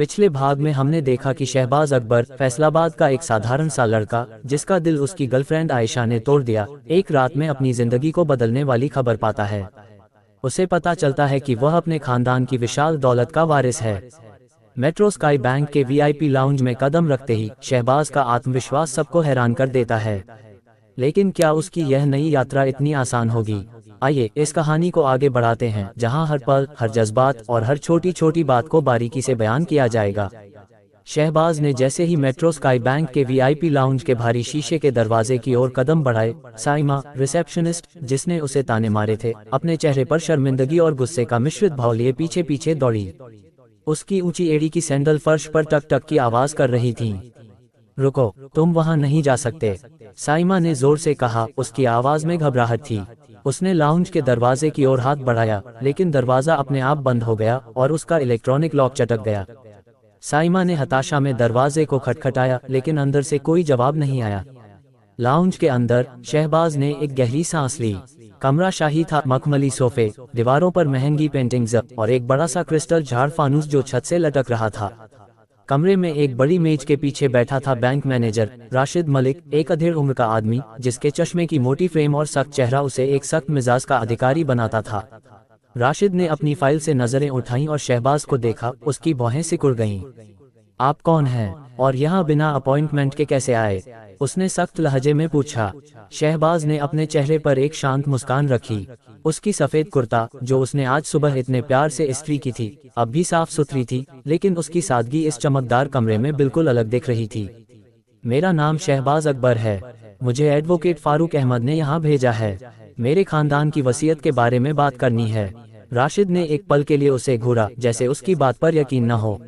पिछले भाग में हमने देखा कि शहबाज अकबर फैसलाबाद का एक साधारण सा लड़का, जिसका दिल उसकी गर्लफ्रेंड आयशा ने तोड़ दिया, एक रात में अपनी जिंदगी को बदलने वाली खबर पाता है। उसे पता चलता है कि वह अपने खानदान की विशाल दौलत का वारिस है। मेट्रो स्काई बैंक के वीआईपी लाउंज में कदम रखते ही शहबाज का आत्मविश्वास सबको हैरान कर देता है। लेकिन क्या उसकी यह नई यात्रा इतनी आसान होगी? आइए इस कहानी को आगे बढ़ाते हैं, जहां हर पल, हर जज्बात और हर छोटी छोटी बात को बारीकी से बयान किया जाएगा। शहबाज ने जैसे ही मेट्रो स्काई बैंक के वीआईपी लाउंज के भारी शीशे के दरवाजे की ओर कदम बढ़ाए, साइमा, रिसेप्शनिस्ट, जिसने उसे ताने मारे थे, अपने चेहरे पर शर्मिंदगी और गुस्से का मिश्रित भाव लिए पीछे पीछे दौड़ी। उसकी ऊंची एड़ी की सैंडल फर्श पर टक टक की आवाज कर रही थी। रुको, तुम वहां नहीं जा सकते, साइमा ने जोर से कहा। उसकी आवाज में घबराहट थी। उसने लाउंज के दरवाजे की ओर हाथ बढ़ाया, लेकिन दरवाजा अपने आप बंद हो गया और उसका इलेक्ट्रॉनिक लॉक चटक गया। साइमा ने हताशा में दरवाजे को खटखटाया, लेकिन अंदर से कोई जवाब नहीं आया। लाउंज के अंदर शहबाज ने एक गहरी सांस ली। कमरा शाही था, मखमली सोफे, दीवारों पर महंगी पेंटिंग्स और एक बड़ा सा क्रिस्टल झाड़ फानूस जो छत से लटक रहा था। कमरे में एक बड़ी मेज के पीछे बैठा था बैंक मैनेजर राशिद मलिक, एक अधेड़ उम्र का आदमी, जिसके चश्मे की मोटी फ्रेम और सख्त चेहरा उसे एक सख्त मिजाज का अधिकारी बनाता था। राशिद ने अपनी फाइल से नजरें उठाईं और शहबाज को देखा। उसकी भौहें सिकुड़ गईं। आप कौन हैं और यहाँ बिना अपॉइंटमेंट के कैसे आए? उसने सख्त लहजे में पूछा। शहबाज ने अपने चेहरे पर एक शांत मुस्कान रखी। उसकी सफेद कुर्ता, जो उसने आज सुबह इतने प्यार से इस्त्री की थी, अब भी साफ सुथरी थी, लेकिन उसकी सादगी इस चमकदार कमरे में बिल्कुल अलग दिख रही थी। मेरा नाम शहबाज अकबर है। मुझे एडवोकेट फारूक अहमद ने यहाँ भेजा है। मेरे खानदान की वसीयत के बारे में बात करनी है। राशिद ने एक पल के लिए उसे घूरा, जैसे उसकी बात पर यकीन न हो।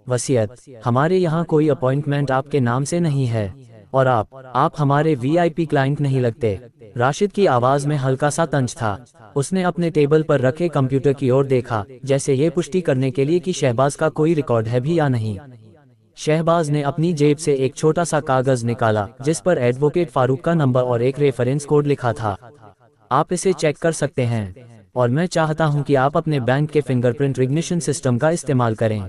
वसीयत? हमारे यहाँ कोई अपॉइंटमेंट आपके नाम से नहीं है, और आप हमारे वीआईपी क्लाइंट नहीं लगते। राशिद की आवाज में हल्का सा तंज था। उसने अपने टेबल पर रखे कंप्यूटर की ओर देखा, जैसे ये पुष्टि करने के लिए कि शहबाज का कोई रिकॉर्ड है भी या नहीं। शहबाज ने अपनी जेब से एक छोटा सा कागज निकाला, जिस पर एडवोकेट फारूक का नंबर और एक रेफरेंस कोड लिखा था। आप इसे चेक कर सकते हैं, और मैं चाहता हूं कि आप अपने बैंक के फिंगरप्रिंट रिकग्निशन सिस्टम का इस्तेमाल करें।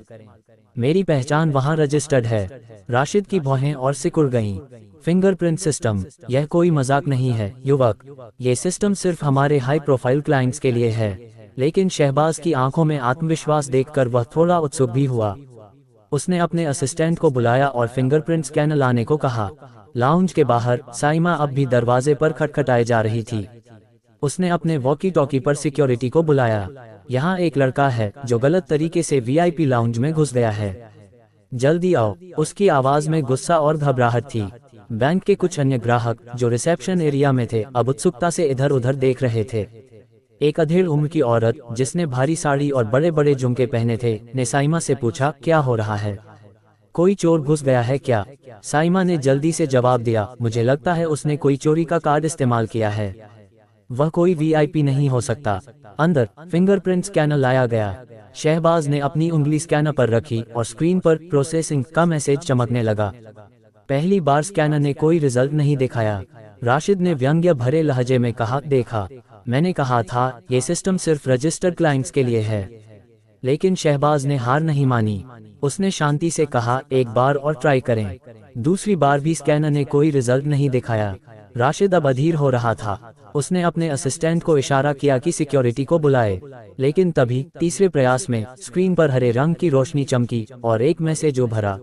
मेरी पहचान वहां रजिस्टर्ड है। राशिद की भौहें और सिकुड़ गईं। Fingerprint system? यह कोई मजाक नहीं है युवक। ये सिस्टम सिर्फ हमारे हाई प्रोफाइल क्लाइंट्स के लिए है। लेकिन शहबाज की आंखों में आत्मविश्वास देखकर वह थोड़ा उत्सुक भी हुआ। उसने अपने असिस्टेंट को बुलाया और फिंगरप्रिंट स्कैनर लाने को कहा। लाउंज के बाहर साइमा अब भी दरवाजे पर खटखटाए जा रही थी। उसने अपने वॉकी टॉकी पर सिक्योरिटी को बुलाया। यहाँ एक लड़का है जो गलत तरीके से वीआईपी लाउंज में घुस गया है। जल्दी आओ। उसकी आवाज में गुस्सा और घबराहट थी। बैंक के कुछ अन्य ग्राहक जो रिसेप्शन एरिया में थे, अब उत्सुकता से इधर उधर देख रहे थे। एक अधेड़ उम्र की औरत, जिसने भारी साड़ी और बड़े बड़े झुमके पहने थे, ने साइमा से पूछा, क्या हो रहा है? कोई चोर घुस गया है क्या? साइमा ने जल्दी से जवाब दिया, मुझे लगता है उसने कोई चोरी का कार्ड इस्तेमाल किया है। वह कोई वीआईपी नहीं हो सकता। अंदर फिंगरप्रिंट स्कैनर लाया गया। शहबाज ने अपनी उंगली स्कैनर पर रखी और स्क्रीन पर प्रोसेसिंग का मैसेज चमकने लगा। पहली बार स्कैनर ने कोई रिजल्ट नहीं दिखाया। राशिद ने व्यंग्य भरे लहजे में कहा, देखा, मैंने कहा था ये सिस्टम सिर्फ रजिस्टर्ड क्लाइंट्स के लिए है। लेकिन शहबाज ने हार नहीं मानी। उसने शांति से कहा, एक बार और ट्राई करें। दूसरी बार भी स्कैनर ने कोई रिजल्ट नहीं दिखाया। राशिद अब अधीर हो रहा था। उसने अपने असिस्टेंट को इशारा किया कि सिक्योरिटी को बुलाए, लेकिन तभी तीसरे प्रयास में स्क्रीन पर हरे रंग की रोशनी चमकी और एक मैसेज उभरा।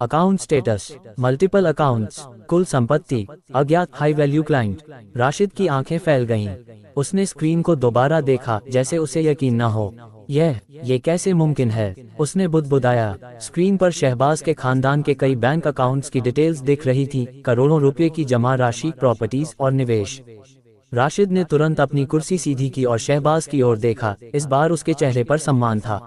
अकाउंट स्टेटस, मल्टीपल अकाउंट्स, कुल संपत्ति, अज्ञात हाई वैल्यू क्लाइंट। राशिद की आंखें फैल गईं। उसने स्क्रीन को दोबारा देखा, जैसे उसे यकीन न हो। ये कैसे मुमकिन है? उसने बुदबुदाया। स्क्रीन पर शहबाज के खानदान के कई बैंक अकाउंट्स की डिटेल्स दिख रही थी, करोड़ों रुपए की जमा राशि, प्रॉपर्टीज और निवेश। राशिद ने तुरंत अपनी कुर्सी सीधी की और शहबाज की ओर देखा। इस बार उसके चेहरे पर सम्मान था।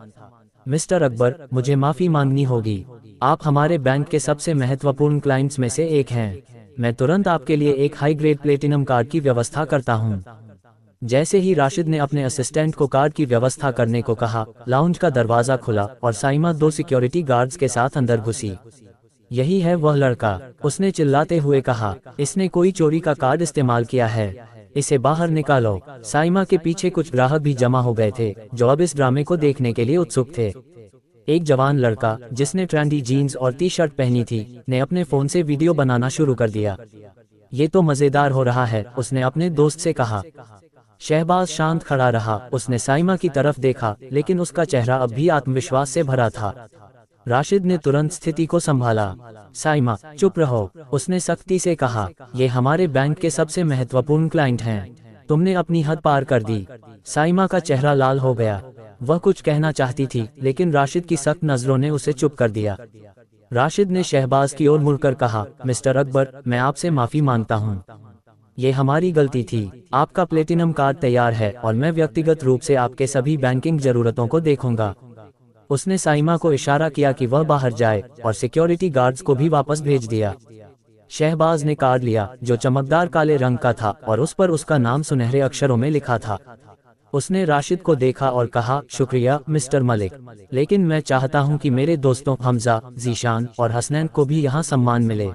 मिस्टर अकबर, मुझे माफी मांगनी होगी। आप हमारे बैंक के सबसे महत्वपूर्ण क्लाइंट्स में से एक हैं। मैं तुरंत आपके लिए एक हाई ग्रेड प्लेटिनम कार्ड की व्यवस्था करता हूं। जैसे ही राशिद ने अपने असिस्टेंट को कार्ड की व्यवस्था करने को कहा, लाउंज का दरवाजा खुला और साइमा 2 सिक्योरिटी गार्ड्स के साथ अंदर घुसी। यही है वह लड़का, उसने चिल्लाते हुए कहा। इसने कोई चोरी का कार्ड इस्तेमाल किया है। इसे बाहर निकालो। साइमा के पीछे कुछ ग्राहक भी जमा हो गए थे, जो अब इस ड्रामे को देखने के लिए उत्सुक थे। एक जवान लड़का जिसने ट्रेंडी जीन्स और टी शर्ट पहनी थी ने अपने फोन से वीडियो बनाना शुरू कर दिया। ये तो मजेदार हो रहा है, उसने अपने दोस्त से कहा। शहबाज शांत खड़ा रहा। उसने साइमा की तरफ देखा, लेकिन उसका चेहरा अब भी आत्मविश्वास से भरा था। राशिद ने तुरंत स्थिति को संभाला। साइमा, चुप रहो, उसने सख्ती से कहा। ये हमारे बैंक के सबसे महत्वपूर्ण क्लाइंट हैं। तुमने अपनी हद पार कर दी। साइमा का चेहरा लाल हो गया। वह कुछ कहना चाहती थी, लेकिन राशिद की सख्त नजरों ने उसे चुप कर दिया। राशिद ने शहबाज की ओर मुड़कर कहा, मिस्टर अकबर, मैं आपसे माफी मांगता हूँ। ये हमारी गलती थी। आपका प्लेटिनम कार्ड तैयार है और मैं व्यक्तिगत रूप से आपके सभी बैंकिंग जरूरतों को देखूंगा। उसने साइमा को इशारा किया कि वह बाहर जाए और सिक्योरिटी गार्ड्स को भी वापस भेज दिया। शहबाज ने कार्ड लिया, जो चमकदार काले रंग का था और उस पर उसका नाम सुनहरे अक्षरों में लिखा था। उसने राशिद को देखा और कहा, शुक्रिया मिस्टर मलिक, लेकिन मैं चाहता हूं कि मेरे दोस्तों हमजा, जीशान और हसनैन को भी यहां सम्मान मिले।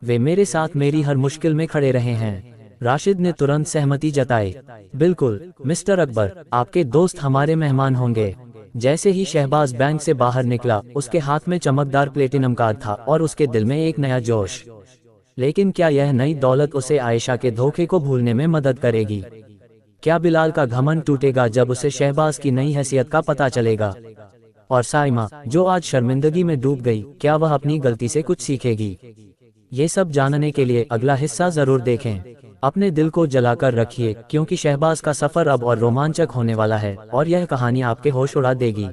वे मेरे साथ मेरी हर मुश्किल में खड़े रहे हैं। राशिद ने तुरंत सहमति जताई। बिल्कुल मिस्टर अकबर, आपके दोस्त हमारे मेहमान होंगे। जैसे ही शहबाज बैंक से बाहर निकला, उसके हाथ में चमकदार प्लेटिनम कार्ड था और उसके दिल में एक नया जोश। लेकिन क्या यह नई दौलत उसे आयशा के धोखे को भूलने में मदद करेगी? क्या बिलाल का घमंड टूटेगा जब उसे शहबाज की नई हैसियत का पता चलेगा? और साइमा, जो आज शर्मिंदगी में डूब गई, क्या वह अपनी गलती से कुछ सीखेगी? ये सब जानने के लिए अगला हिस्सा जरूर देखें। अपने दिल को जलाकर रखिए, क्योंकि शहबाज का सफर अब और रोमांचक होने वाला है और यह कहानी आपके होश उड़ा देगी।